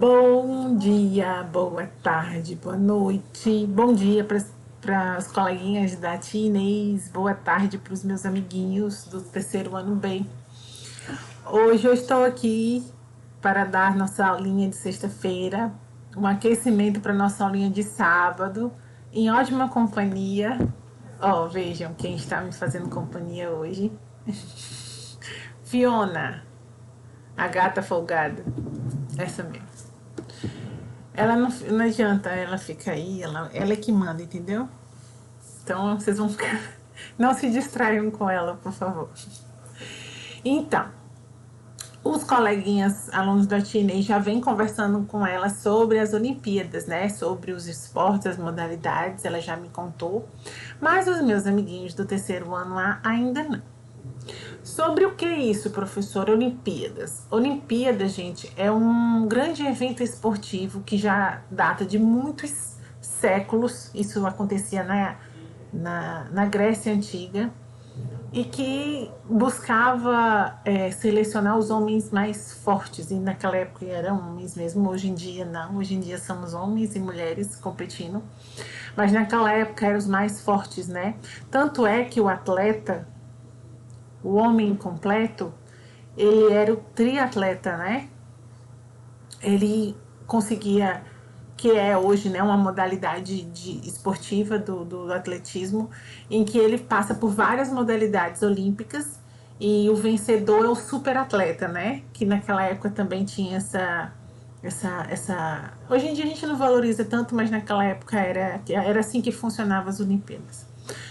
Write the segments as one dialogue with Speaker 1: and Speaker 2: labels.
Speaker 1: Bom dia, boa tarde, boa noite. Bom dia para as coleguinhas da tia Inês. Boa tarde para os meus amiguinhos do terceiro ano B. Hoje eu estou aqui para dar nossa aulinha de sexta-feira, um aquecimento para nossa aulinha de sábado, em ótima companhia. Ó, vejam quem está me fazendo companhia hoje. Fiona, a gata folgada. Essa mesmo. Ela não adianta, ela fica aí, ela é que manda, entendeu? Então vocês vão ficar. Não se distraiam com ela, por favor. Então, os coleguinhas, alunos da tia Inês, já vem conversando com ela sobre as Olimpíadas, né? Sobre os esportes, as modalidades, ela já me contou. Mas os meus amiguinhos do terceiro ano lá ainda não. Sobre o que é isso, professora? Olimpíadas. Olimpíadas, gente, é um grande evento esportivo que já data de muitos séculos. Isso acontecia na Grécia Antiga e que buscava selecionar os homens mais fortes. E naquela época eram homens mesmo, hoje em dia não. Hoje em dia somos homens e mulheres competindo. Mas naquela época eram os mais fortes, né? Tanto é que o atleta, o homem completo, ele era o triatleta, né? Ele conseguia, que é hoje, né, uma modalidade esportiva do atletismo, em que ele passa por várias modalidades olímpicas e o vencedor é o superatleta, né? Que naquela época também tinha essa. Hoje em dia a gente não valoriza tanto, mas naquela época era assim que funcionavam as Olimpíadas.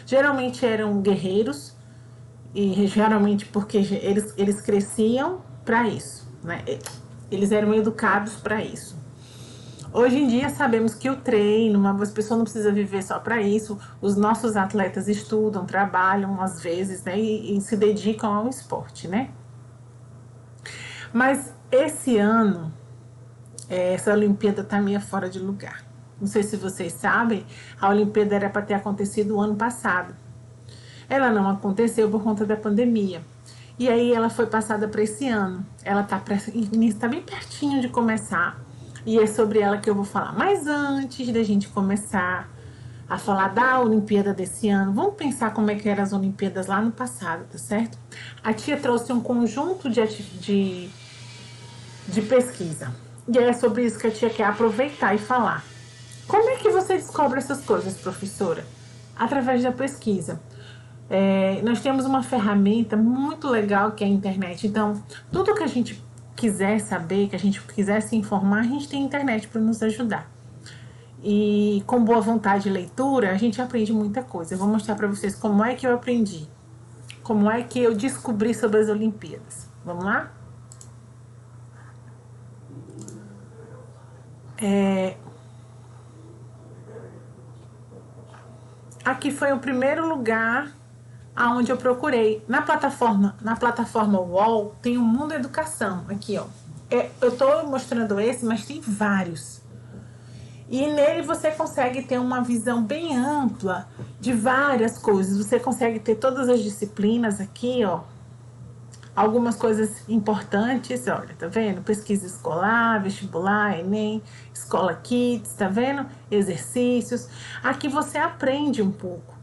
Speaker 1: Geralmente eram guerreiros, e geralmente porque eles cresciam para isso, né? Eles eram educados para isso. Hoje em dia sabemos que o treino, uma pessoa não precisa viver só para isso. Os nossos atletas estudam, trabalham às vezes, né? E se dedicam ao esporte, né? Mas esse ano, essa Olimpíada está meio fora de lugar. Não sei se vocês sabem, a Olimpíada era para ter acontecido o ano passado. Ela não aconteceu por conta da pandemia. E aí ela foi passada para esse ano. Ela está bem pertinho de começar. E é sobre ela que eu vou falar. Mas antes da gente começar a falar da Olimpíada desse ano, vamos pensar como é que eram as Olimpíadas lá no passado, tá certo? A tia trouxe um conjunto de pesquisa. E é sobre isso que a tia quer aproveitar e falar. Como é que você descobre essas coisas, professora? Através da pesquisa. Nós temos uma ferramenta muito legal que é a internet. Então, tudo que a gente quiser saber, que a gente quiser se informar, a gente tem a internet para nos ajudar. E com boa vontade de leitura, a gente aprende muita coisa. Eu vou mostrar para vocês como é que eu aprendi, como é que eu descobri sobre as Olimpíadas. Vamos lá? Aqui foi o primeiro lugar aonde eu procurei. Na plataforma UOL tem o Mundo Educação. Aqui, ó. Eu tô mostrando esse, mas tem vários. E nele você consegue ter uma visão bem ampla de várias coisas. Você consegue ter todas as disciplinas aqui, ó. Algumas coisas importantes, olha, tá vendo? Pesquisa escolar, vestibular, Enem, Escola Kids, tá vendo? Exercícios. Aqui você aprende um pouco,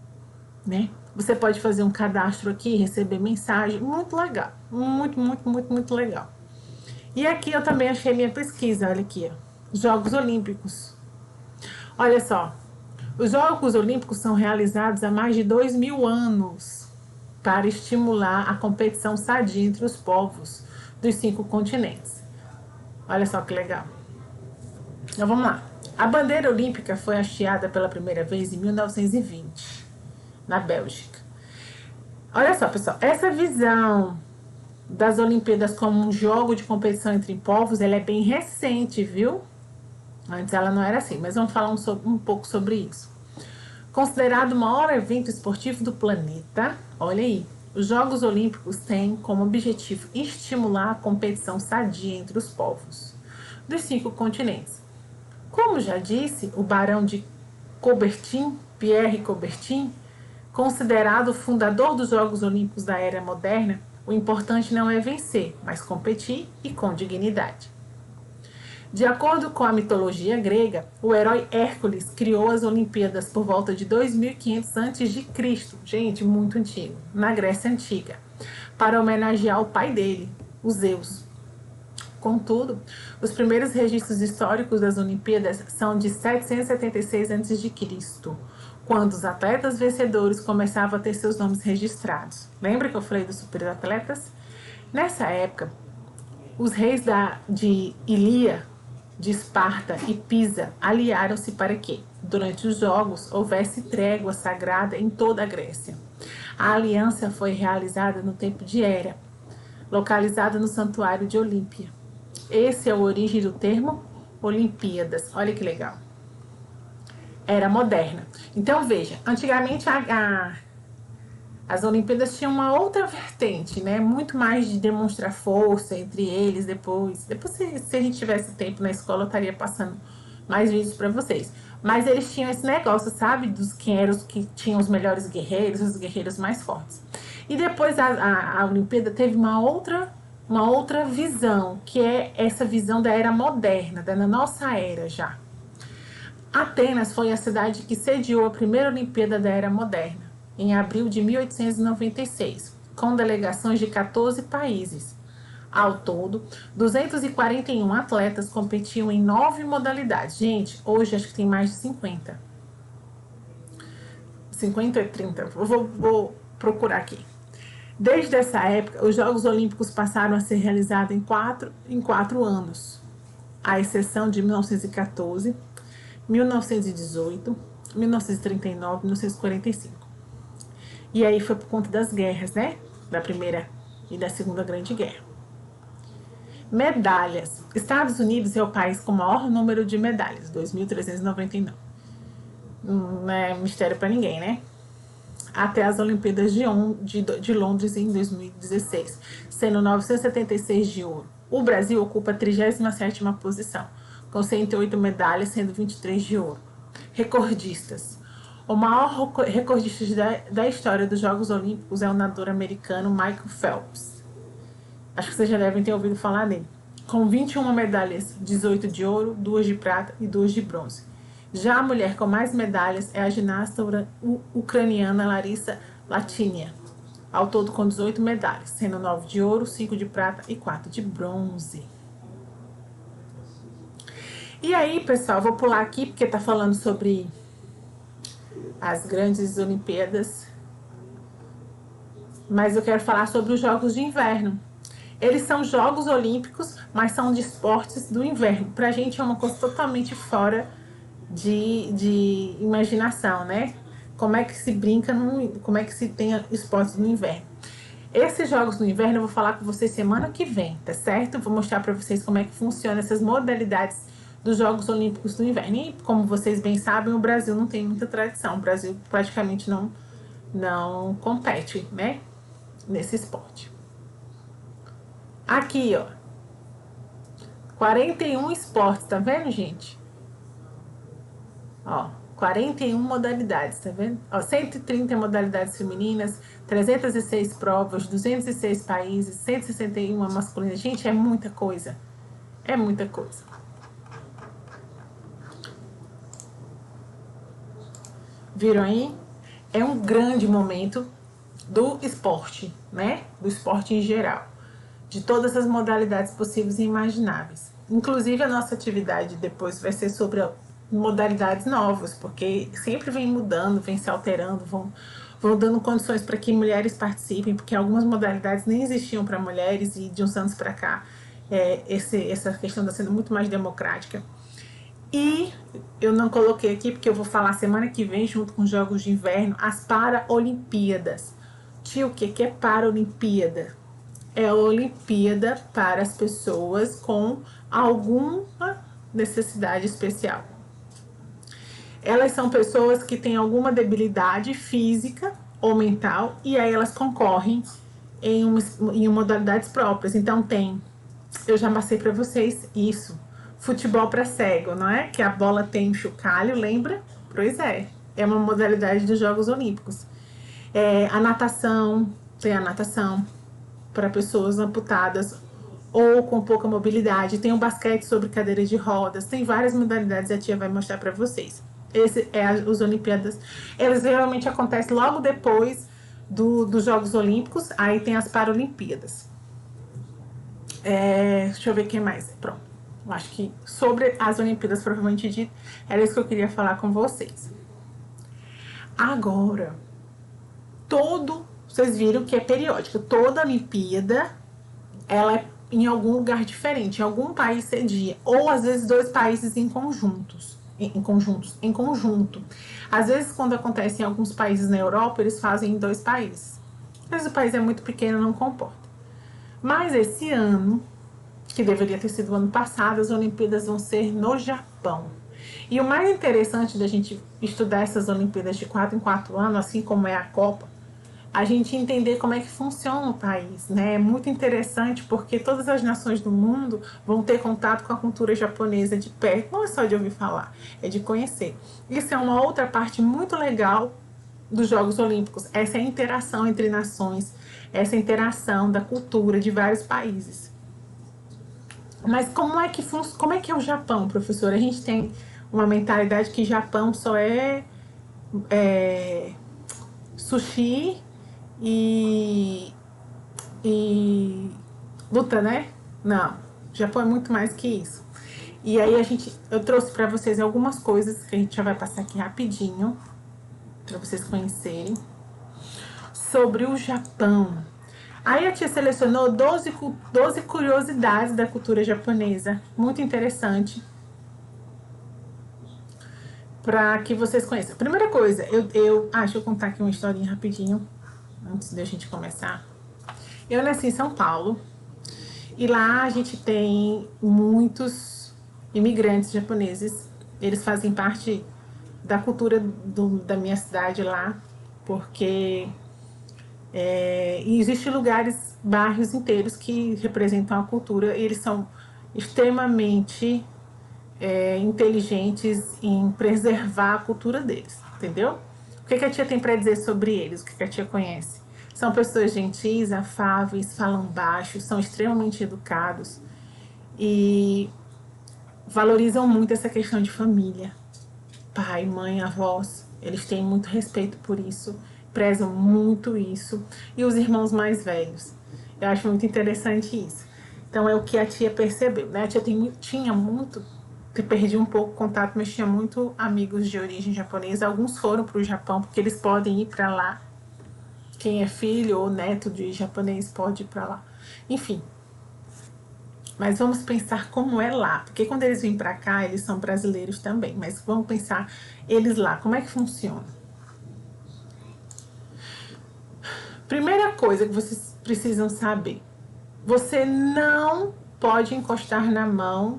Speaker 1: né? Você pode fazer um cadastro aqui, receber mensagem, muito legal, muito legal. E aqui eu também achei minha pesquisa, olha aqui, ó, Jogos Olímpicos. Olha só, os Jogos Olímpicos são realizados há mais de 2000 anos para estimular a competição sadia entre os povos dos 5 continentes. Olha só que legal. Então vamos lá. A bandeira olímpica foi hasteada pela primeira vez em 1920. Na Bélgica. Olha só, pessoal, essa visão das Olimpíadas como um jogo de competição entre povos, ela é bem recente, viu? Antes ela não era assim, mas vamos falar um pouco sobre isso. Considerado o maior evento esportivo do planeta, olha aí, os Jogos Olímpicos têm como objetivo estimular a competição sadia entre os povos dos 5 continentes. Como já disse, o barão de Coubertin, Pierre Coubertin, considerado o fundador dos Jogos Olímpicos da era moderna, o importante não é vencer, mas competir e com dignidade. De acordo com a mitologia grega, o herói Hércules criou as Olimpíadas por volta de 2500 a.C., gente, muito antigo, na Grécia Antiga, para homenagear o pai dele, o Zeus. Contudo, os primeiros registros históricos das Olimpíadas são de 776 a.C., quando os atletas vencedores começavam a ter seus nomes registrados. Lembra que eu falei dos superatletas? Nessa época, os reis de Ilia, de Esparta e Pisa aliaram-se para que, durante os Jogos, houvesse trégua sagrada em toda a Grécia. A aliança foi realizada no tempo de Hera, localizada no santuário de Olímpia. Esse é a origem do termo Olimpíadas. Olha que legal. Era moderna. Então, veja, antigamente as Olimpíadas tinham uma outra vertente, né? Muito mais de demonstrar força entre eles. Depois se a gente tivesse tempo na escola, eu estaria passando mais vídeos para vocês. Mas eles tinham esse negócio, sabe? Dos que eram os que tinham os melhores guerreiros, os guerreiros mais fortes. E depois a Olimpíada teve uma outra visão, que é essa visão da era moderna, da nossa era já. Atenas foi a cidade que sediou a primeira Olimpíada da era moderna, em abril de 1896, com delegações de 14 países. Ao todo, 241 atletas competiam em 9 modalidades. Gente, hoje acho que tem mais de 50. 50 ou 30? Vou procurar aqui. Desde essa época, os Jogos Olímpicos passaram a ser realizados em quatro anos, à exceção de 1914, 1918, 1939, 1945. E aí foi por conta das guerras, né? Da Primeira e da Segunda Grande Guerra. Medalhas. Estados Unidos é o país com o maior número de medalhas, 2.399. Não é mistério para ninguém, né? Até as Olimpíadas de Londres em 2016, sendo 976 de ouro. O Brasil ocupa a 37ª posição, com 108 medalhas, sendo 23 de ouro. Recordistas. O maior recordista da história dos Jogos Olímpicos é o nadador americano Michael Phelps. Acho que vocês já devem ter ouvido falar dele. Com 21 medalhas, 18 de ouro, 2 de prata e 2 de bronze. Já a mulher com mais medalhas é a ginasta ucraniana Larissa Latinia, ao todo com 18 medalhas, sendo 9 de ouro, 5 de prata e 4 de bronze. E aí, pessoal, vou pular aqui porque tá falando sobre as grandes Olimpíadas, mas eu quero falar sobre os Jogos de Inverno. Eles são Jogos Olímpicos, mas são de esportes do inverno. Pra gente é uma coisa totalmente fora de imaginação, né? Como é que se brinca, como é que se tem esportes no inverno. Esses Jogos no Inverno eu vou falar com vocês semana que vem, tá certo? Vou mostrar pra vocês como é que funciona essas modalidades dos Jogos Olímpicos do Inverno. E como vocês bem sabem, o Brasil não tem muita tradição. O Brasil praticamente não compete, né? Nesse esporte. Aqui, ó. 41 esportes, tá vendo, gente? Ó, 41 modalidades, tá vendo? Ó, 130 modalidades femininas, 306 provas, 206 países, 161 masculinas. Gente, é muita coisa. É muita coisa. Viram aí? É um grande momento do esporte, né? Do esporte em geral. De todas as modalidades possíveis e imagináveis. Inclusive, a nossa atividade depois vai ser sobre modalidades novas, porque sempre vem mudando, vem se alterando, vão dando condições para que mulheres participem, porque algumas modalidades nem existiam para mulheres e de uns anos para cá essa questão está sendo muito mais democrática. E eu não coloquei aqui porque eu vou falar semana que vem, junto com os Jogos de Inverno, as Paralimpíadas. Tio, o que é Paralimpíada? É a Olimpíada para as pessoas com alguma necessidade especial. Elas são pessoas que têm alguma debilidade física ou mental e aí elas concorrem em modalidades próprias. Então eu já passei para vocês isso, futebol para cego, não é? Que a bola tem um chocalho, lembra? Pois é uma modalidade dos Jogos Olímpicos. A natação, tem a natação para pessoas amputadas ou com pouca mobilidade. Tem o basquete sobre cadeira de rodas, tem várias modalidades, a tia vai mostrar para vocês. Esse é as Olimpíadas. Elas geralmente acontecem logo depois dos Jogos Olímpicos, aí tem as Paralimpíadas. Deixa eu ver quem mais. Pronto. Eu acho que sobre as Olimpíadas, provavelmente dito, era isso que eu queria falar com vocês. Agora, vocês viram que é periódica. Toda Olimpíada, ela é em algum lugar diferente, em algum país cedia, ou às vezes dois países em conjunto. Às vezes, quando acontece em alguns países na Europa, eles fazem em dois países. Às vezes o país é muito pequeno, não comporta. Mas esse ano, que deveria ter sido o ano passado, as Olimpíadas vão ser no Japão. E o mais interessante da gente estudar essas Olimpíadas de 4 em 4 anos, assim como é a Copa, a gente entender como é que funciona o país, né? É muito interessante porque todas as nações do mundo vão ter contato com a cultura japonesa de perto, não é só de ouvir falar, é de conhecer. Isso é uma outra parte muito legal dos Jogos Olímpicos, essa interação entre nações, essa interação da cultura de vários países. Mas como é que é o Japão, professor? A gente tem uma mentalidade que Japão só é sushi e luta, né? Não, o Japão é muito mais que isso. E aí eu trouxe para vocês algumas coisas que a gente já vai passar aqui rapidinho, para vocês conhecerem, sobre o Japão. Aí a tia selecionou 12 curiosidades da cultura japonesa, muito interessante, para que vocês conheçam. Primeira coisa, deixa eu contar aqui uma historinha rapidinho, antes de a gente começar. Eu nasci em São Paulo, e lá a gente tem muitos imigrantes japoneses. Eles fazem parte da cultura da minha cidade lá, porque existem lugares, bairros inteiros que representam a cultura, e eles são extremamente inteligentes em preservar a cultura deles, entendeu? O que a tia tem para dizer sobre eles? O que a tia conhece? São pessoas gentis, afáveis, falam baixo, são extremamente educados e valorizam muito essa questão de família. Pai, mãe, avós, eles têm muito respeito por isso, prezam muito isso. E os irmãos mais velhos. Eu acho muito interessante isso. Então é o que a tia percebeu, né? A tia tinha muito, perdi um pouco o contato, mas tinha muito amigos de origem japonesa. Alguns foram para o Japão, porque eles podem ir para lá. Quem é filho ou neto de japonês pode ir para lá. Enfim. Mas vamos pensar como é lá. Porque quando eles vêm para cá, eles são brasileiros também. Mas vamos pensar eles lá. Como é que funciona? Primeira coisa que vocês precisam saber. Você não pode encostar na mão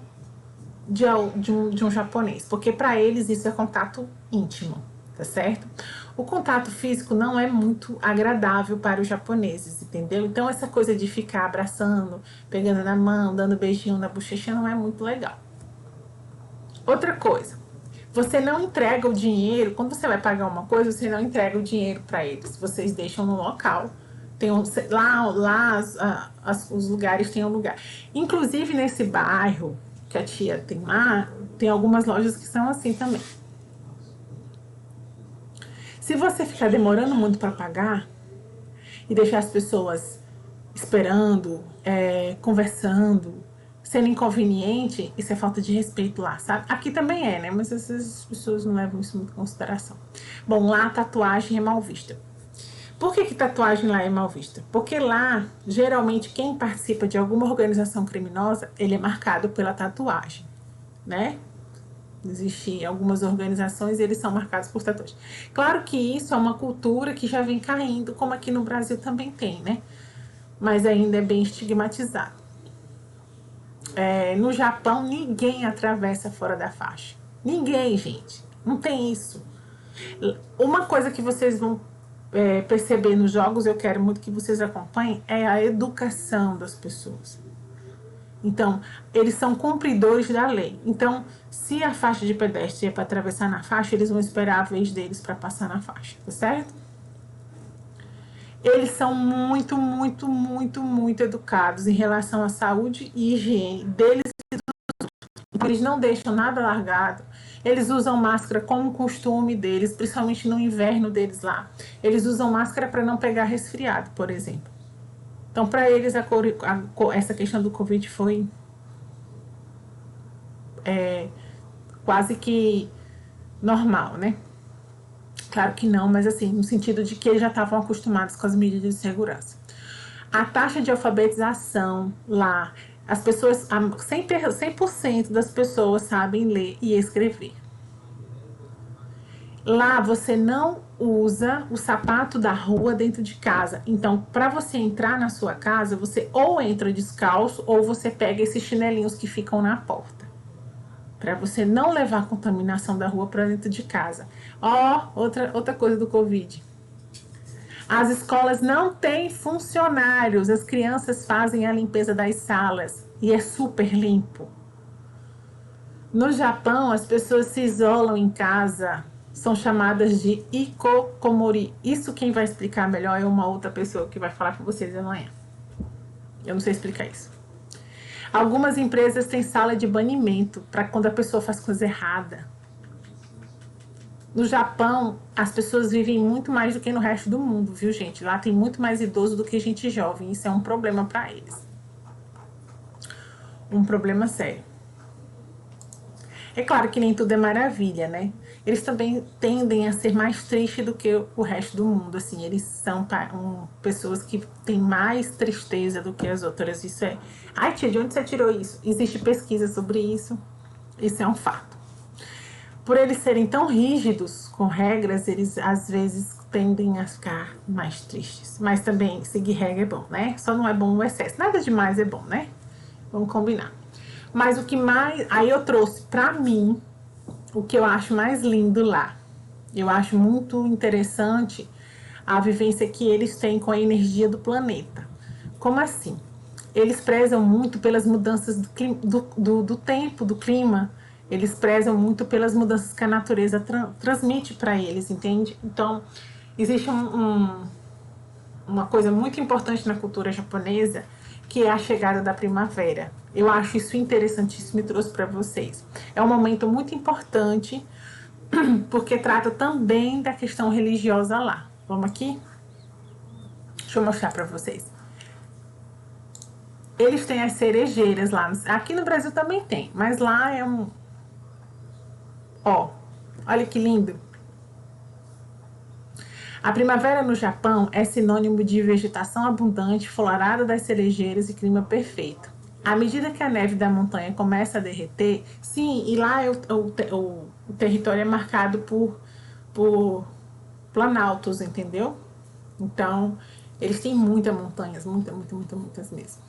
Speaker 1: de um japonês. Porque para eles isso é contato íntimo. Tá certo? O contato físico não é muito agradável para os japoneses, entendeu? Então essa coisa de ficar abraçando, pegando na mão, dando beijinho na bochecha não é muito legal. Outra coisa, você não entrega o dinheiro, quando você vai pagar uma coisa, você não entrega o dinheiro para eles, vocês deixam no local. Tem os lugares têm um lugar. Inclusive nesse bairro que a tia tem lá, tem algumas lojas que são assim também. Se você ficar demorando muito para pagar e deixar as pessoas esperando, conversando, sendo inconveniente, isso é falta de respeito lá, sabe? Aqui também é, né? Mas essas pessoas não levam isso muito em consideração. Bom, lá a tatuagem é mal vista. Por que tatuagem lá é mal vista? Porque lá, geralmente, quem participa de alguma organização criminosa, ele é marcado pela tatuagem, né? Existem algumas organizações e eles são marcados por tatuagem. Claro que isso é uma cultura que já vem caindo, como aqui no Brasil também tem, né? Mas ainda é bem estigmatizado. No Japão, ninguém atravessa fora da faixa. Ninguém, gente. Não tem isso. Uma coisa que vocês vão perceber nos jogos, eu quero muito que vocês acompanhem, é a educação das pessoas. Então, eles são cumpridores da lei. Então, se a faixa de pedestre é para atravessar na faixa, eles vão esperar a vez deles para passar na faixa, tá certo? Eles são muito, muito, muito, muito educados em relação à saúde e higiene deles. Eles não deixam nada largado. Eles usam máscara como costume deles, principalmente no inverno deles lá. Eles usam máscara para não pegar resfriado, por exemplo. Então, para eles, essa questão do Covid foi quase que normal, né? Claro que não, mas assim, no sentido de que eles já estavam acostumados com as medidas de segurança. A taxa de alfabetização lá, as pessoas, 100% das pessoas sabem ler e escrever. Lá você não usa o sapato da rua dentro de casa. Então, para você entrar na sua casa, você ou entra descalço ou você pega esses chinelinhos que ficam na porta. Para você não levar a contaminação da rua para dentro de casa. Outra coisa do Covid. As escolas não têm funcionários. As crianças fazem a limpeza das salas e é super limpo. No Japão, as pessoas se isolam em casa, são chamadas de hikikomori. Isso quem vai explicar melhor é uma outra pessoa que vai falar com vocês amanhã. Eu não sei explicar isso. Algumas empresas têm sala de banimento para quando a pessoa faz coisa errada. No Japão, as pessoas vivem muito mais do que no resto do mundo, viu, gente? Lá tem muito mais idoso do que gente jovem. Isso é um problema para eles. Um problema sério. É claro que nem tudo é maravilha, né? Eles também tendem a ser mais tristes do que o resto do mundo, assim. Eles são pessoas que têm mais tristeza do que as outras. Isso é... Ai, tia, de onde você tirou isso? Existe pesquisa sobre isso. Isso é um fato. Por eles serem tão rígidos com regras, eles às vezes tendem a ficar mais tristes. Mas também seguir regra é bom, né? Só não é bom o excesso. Nada demais é bom, né? Vamos combinar. Mas o que mais... Aí eu trouxe pra mim o que eu acho mais lindo lá. Eu acho muito interessante a vivência que eles têm com a energia do planeta. Como assim? Eles prezam muito pelas mudanças do tempo, do clima. Eles prezam muito pelas mudanças que a natureza transmite para eles, entende? Então, existe uma coisa muito importante na cultura japonesa, que é a chegada da primavera. Eu acho isso interessantíssimo e trouxe para vocês. É um momento muito importante, porque trata também da questão religiosa lá. Vamos aqui? Deixa eu mostrar para vocês. Eles têm as cerejeiras lá. Aqui no Brasil também tem, mas lá é um... Ó, olha que lindo. A primavera no Japão é sinônimo de vegetação abundante, florada das cerejeiras e clima perfeito. À medida que a neve da montanha começa a derreter, sim, e lá o território é marcado por planaltos, entendeu? Então, eles têm muitas montanhas, muitas mesmo.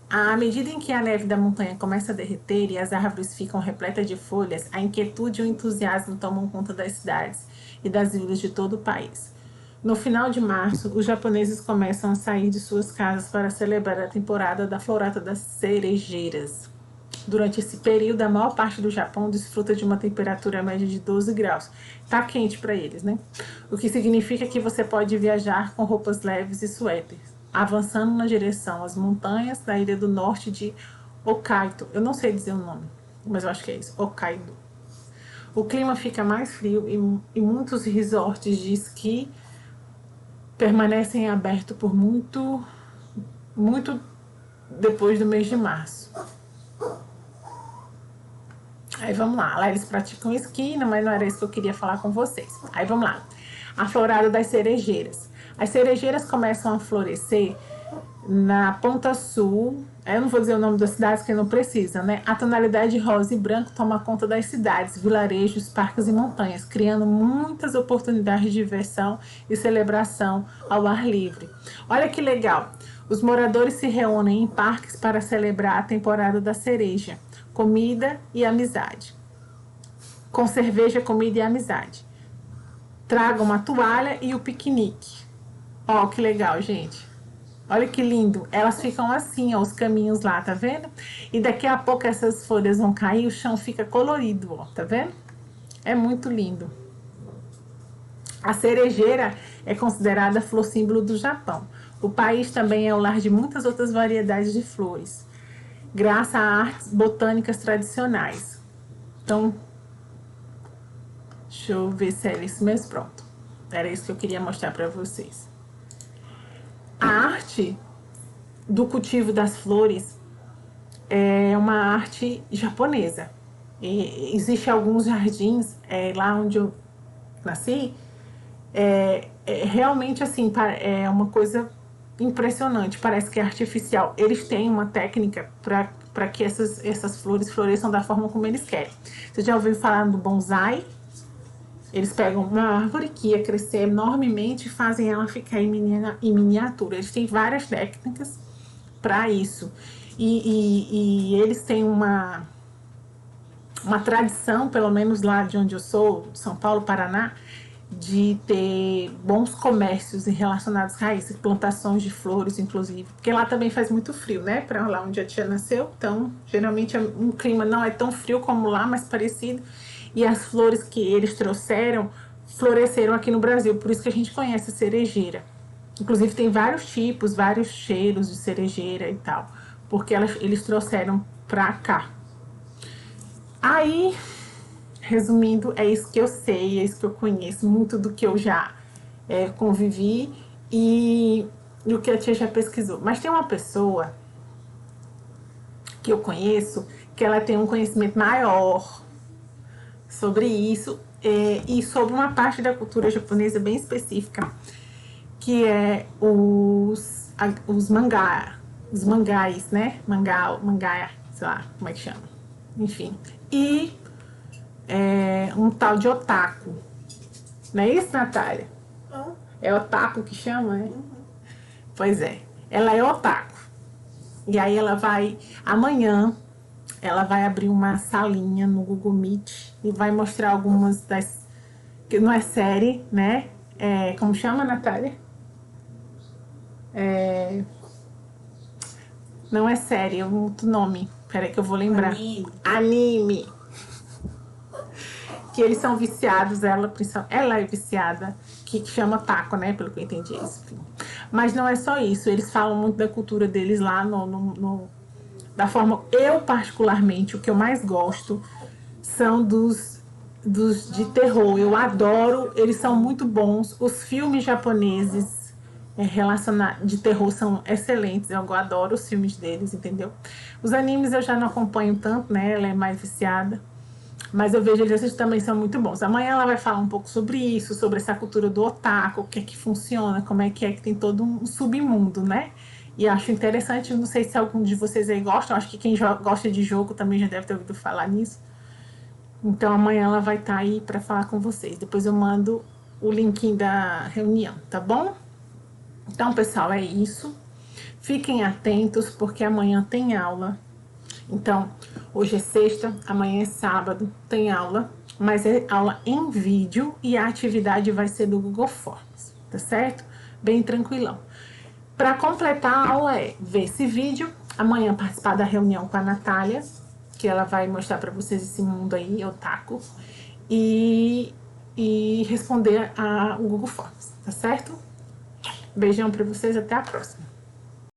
Speaker 1: À medida em que a neve da montanha começa a derreter e as árvores ficam repletas de folhas, a inquietude e o entusiasmo tomam conta das cidades e das vilas de todo o país. No final de março, os japoneses começam a sair de suas casas para celebrar a temporada da florata das cerejeiras. Durante esse período, a maior parte do Japão desfruta de uma temperatura média de 12 graus. Tá quente para eles, né? O que significa que você pode viajar com roupas leves e suéteres, avançando na direção às montanhas da ilha do norte de Hokkaido. Eu não sei dizer o nome, mas eu acho que é isso, Hokkaido. O clima fica mais frio e muitos resorts de esqui permanecem abertos por muito depois do mês de março. Aí vamos lá eles praticam esqui, mas não era isso que eu queria falar com vocês. Aí vamos lá. A florada das cerejeiras. As cerejeiras começam a florescer na ponta sul. Eu não vou dizer o nome das cidades, que não precisa, né? A tonalidade rosa e branco toma conta das cidades, vilarejos, parques e montanhas, criando muitas oportunidades de diversão e celebração ao ar livre. Olha que legal! Os moradores se reúnem em parques para celebrar a temporada da cereja, comida e amizade. Com cerveja, comida e amizade. Tragam uma toalha e o piquenique. Ó, que legal, gente. Olha que lindo. Elas ficam assim, ó, os caminhos lá, tá vendo? E daqui a pouco essas folhas vão cair, o chão fica colorido, ó, tá vendo? É muito lindo. A cerejeira é considerada a flor símbolo do Japão. O país também é o lar de muitas outras variedades de flores, graças a artes botânicas tradicionais. Então, deixa eu ver se é isso mesmo. Pronto. Era isso que eu queria mostrar para vocês. A arte do cultivo das flores é uma arte japonesa. E existe alguns jardins lá onde eu nasci, realmente assim, é uma coisa impressionante, parece que é artificial. Eles têm uma técnica para que essas flores floresçam da forma como eles querem. Você já ouviu falar do bonsai? Eles pegam uma árvore que ia crescer enormemente e fazem ela ficar em miniatura. Eles têm várias técnicas para isso. E eles têm uma tradição, pelo menos lá de onde eu sou, São Paulo, Paraná, de ter bons comércios relacionados a isso, plantações de flores, inclusive, porque lá também faz muito frio, né? Para lá onde a tia nasceu, então geralmente um clima não é tão frio como lá, mas parecido. E as flores que eles trouxeram floresceram aqui no Brasil, por isso que a gente conhece a cerejeira. Inclusive tem vários tipos, vários cheiros de cerejeira e tal, porque eles trouxeram pra cá. Aí, resumindo, é isso que eu sei, é isso que eu conheço, muito do que eu já convivi e do que a tia já pesquisou. Mas tem uma pessoa que eu conheço que ela tem um conhecimento maior sobre isso e sobre uma parte da cultura japonesa bem específica, que é os mangás, né? Mangá, sei lá como é que chama. Enfim. E um tal de otaku. Não é isso, Natália? É otaku que chama, né? Pois é. Ela é otaku. E aí ela vai, amanhã, ela vai abrir uma salinha no Google Meet e vai mostrar algumas das... que não é série, né? Como chama, Natália? Não é série, é um outro nome. Peraí que eu vou lembrar. Anime. Que eles são viciados, ela é viciada, que chama taco, né? Pelo que eu entendi isso. Mas não é só isso, eles falam muito da cultura deles lá, da forma... Eu, particularmente, o que eu mais gosto são dos de terror. Eu adoro, eles são muito bons. Os filmes japoneses relacionados de terror são excelentes, eu adoro os filmes deles, entendeu? Os animes eu já não acompanho tanto, né? Ela é mais viciada. Mas eu vejo eles também são muito bons. Amanhã ela vai falar um pouco sobre isso, sobre essa cultura do otaku, o que é que funciona, como é que tem todo um submundo, né? E acho interessante, não sei se algum de vocês aí gostam, acho que quem gosta de jogo também já deve ter ouvido falar nisso. Então amanhã ela vai estar aí para falar com vocês. Depois eu mando o link da reunião, tá bom? Então, pessoal, é isso. Fiquem atentos porque amanhã tem aula. Então, hoje é sexta, amanhã é sábado, tem aula, mas é aula em vídeo e a atividade vai ser do Google Forms, tá certo? Bem tranquilão. Para completar a aula ver esse vídeo, amanhã participar da reunião com a Natália, que ela vai mostrar para vocês esse mundo aí, otaku, e responder o Google Forms, tá certo? Beijão para vocês, até a próxima.